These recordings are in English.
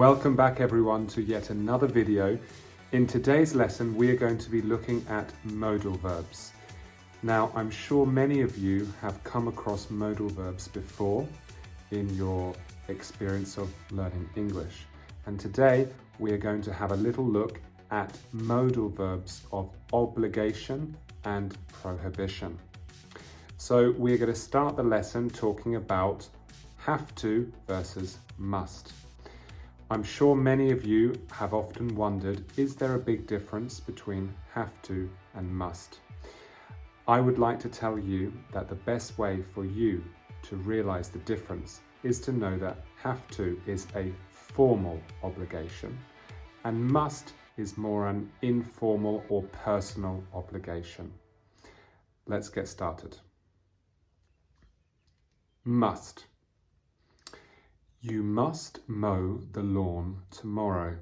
Welcome back everyone to yet another video. In today's lesson we are going to be looking at modal verbs. Now I'm sure many of you have come across modal verbs before in your experience of learning English, and today we are going to have a little look at modal verbs of obligation and prohibition. So we're going to start the lesson talking about have to versus must. I'm sure many of you have often wondered, is there a big difference between have to and must? I would like to tell you that the best way for you to realize the difference is to know that have to is a formal obligation and must is more an informal or personal obligation. Let's get started. Must. You must mow the lawn tomorrow.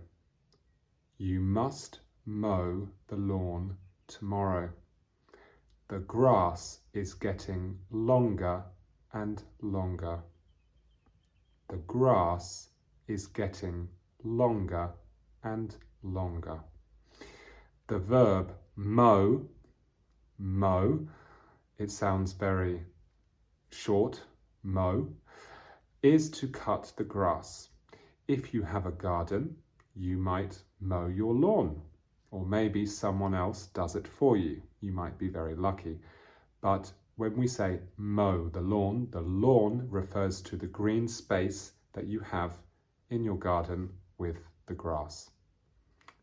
You must mow the lawn tomorrow. The grass is getting longer and longer. The grass is getting longer and longer. The verb mow, it sounds very short, mow, is to cut the grass. If you have a garden, you might mow your lawn, or maybe someone else does it for you. You might be very lucky. But when we say mow the lawn refers to the green space that you have in your garden with the grass.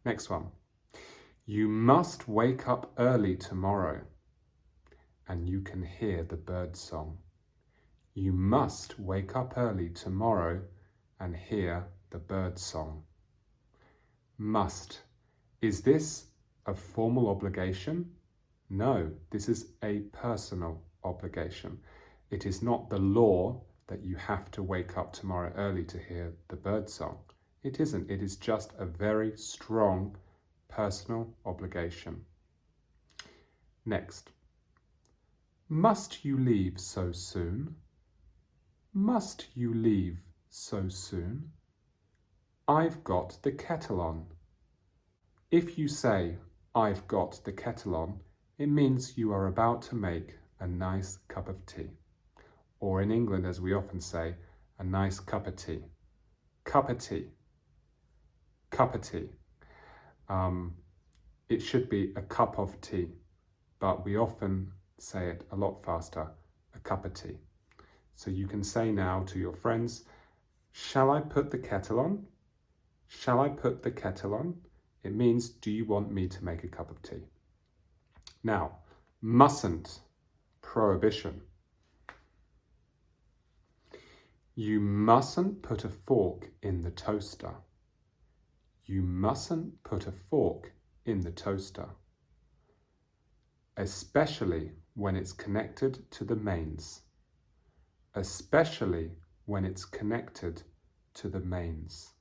Next one. You must wake up early tomorrow, and you can hear the bird song. You must wake up early tomorrow and hear the bird song. Must. Is this a formal obligation? No, this is a personal obligation. It is not the law that you have to wake up tomorrow early to hear the bird song. It isn't. It is just a very strong personal obligation. Next. Must you leave so soon? Must you leave so soon? I've got the kettle on. If you say, I've got the kettle on, it means you are about to make a nice cup of tea. Or in England, as we often say, a nice cup of tea. Cup of tea. Cup of tea. It should be a cup of tea, but we often say it a lot faster, a cup of tea. So you can say now to your friends, shall I put the kettle on? Shall I put the kettle on? It means, do you want me to make a cup of tea? Now, mustn't, prohibition. You mustn't put a fork in the toaster. You mustn't put a fork in the toaster. Especially when it's connected to the mains. Especially when it's connected to the mains.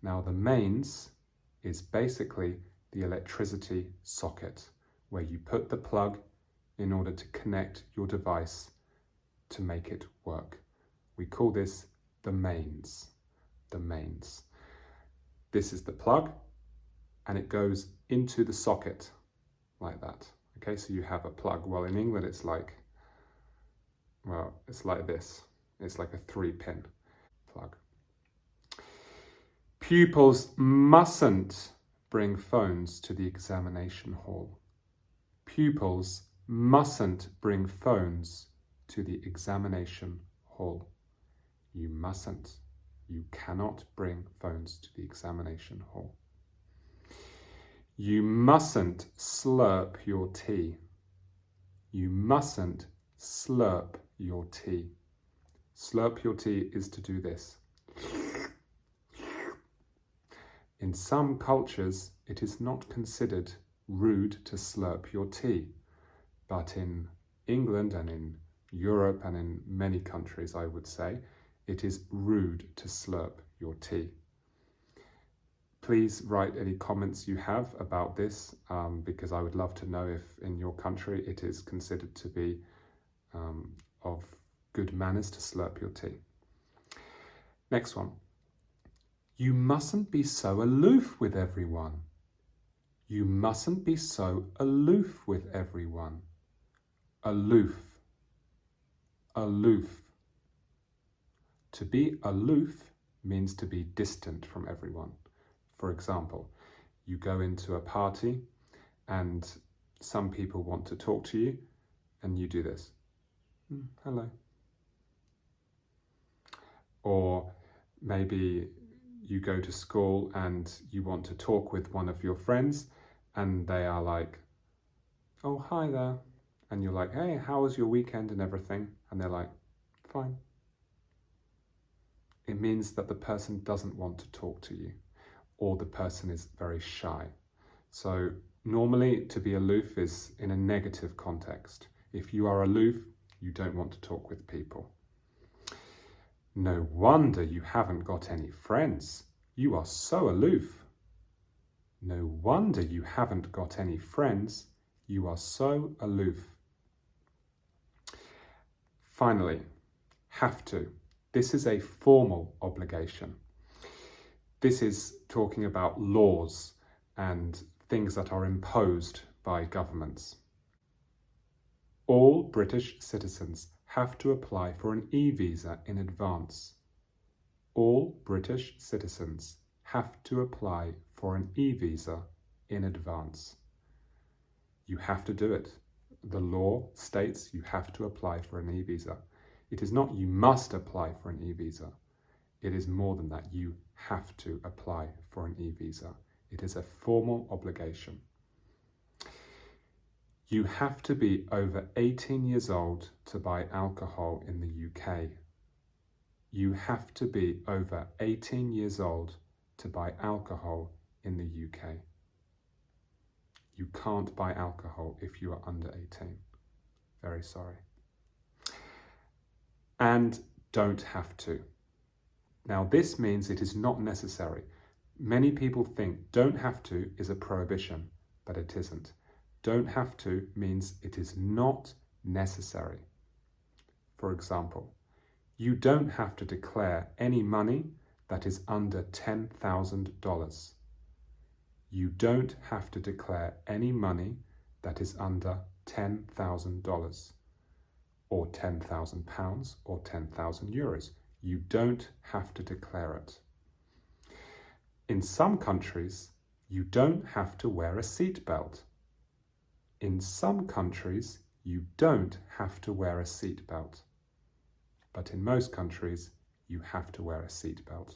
Now the mains is basically the electricity socket where you put the plug in order to connect your device to make it work. We call this the mains. The mains. This is the plug and it goes into the socket like that. Okay, so you have a plug. Well, in England it's like this. It's like a 3-pin plug. Pupils mustn't bring phones to the examination hall. Pupils mustn't bring phones to the examination hall. You mustn't. You cannot bring phones to the examination hall. You mustn't slurp your tea. You mustn't slurp your tea. Slurp your tea is to do this. In some cultures, it is not considered rude to slurp your tea, but in England and in Europe and in many countries, I would say, it is rude to slurp your tea. Please write any comments you have about this, because I would love to know if in your country it is considered to be of good manners to slurp your tea. Next one. You mustn't be so aloof with everyone. You mustn't be so aloof with everyone. Aloof. Aloof. To be aloof means to be distant from everyone. For example, you go into a party and some people want to talk to you and you do this. Hello. Or maybe you go to school and you want to talk with one of your friends and they are like, oh, hi there. And you're like, hey, how was your weekend and everything? And they're like, fine. It means that the person doesn't want to talk to you or the person is very shy. So normally to be aloof is in a negative context. If you are aloof, you don't want to talk with people. No wonder you haven't got any friends. You are so aloof. No wonder you haven't got any friends. You are so aloof. Finally, have to. This is a formal obligation. This is talking about laws and things that are imposed by governments. All British citizens have to apply for an e-visa in advance. All British citizens have to apply for an e-visa in advance. You have to do it. The law states you have to apply for an e-visa. It is not you must apply for an e-visa. It is more than that. You have to apply for an e-visa. It is a formal obligation. You have to be over 18 years old to buy alcohol in the UK. You have to be over 18 years old to buy alcohol in the UK. You can't buy alcohol if you are under 18. Very sorry. And don't have to. Now this means it is not necessary. Many people think don't have to is a prohibition, but it isn't. Don't have to means it is not necessary. For example, you don't have to declare any money that is under $10,000. You don't have to declare any money that is under $10,000 or £10,000 or 10,000 euros. You don't have to declare it. In some countries, you don't have to wear a seatbelt. In some countries, you don't have to wear a seatbelt. But in most countries, you have to wear a seatbelt.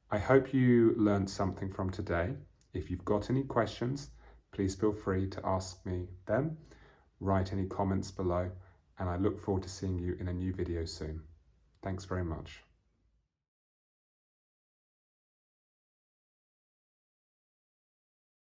I hope you learned something from today. If you've got any questions, please feel free to ask me them. Write any comments below, and I look forward to seeing you in a new video soon. Thanks very much.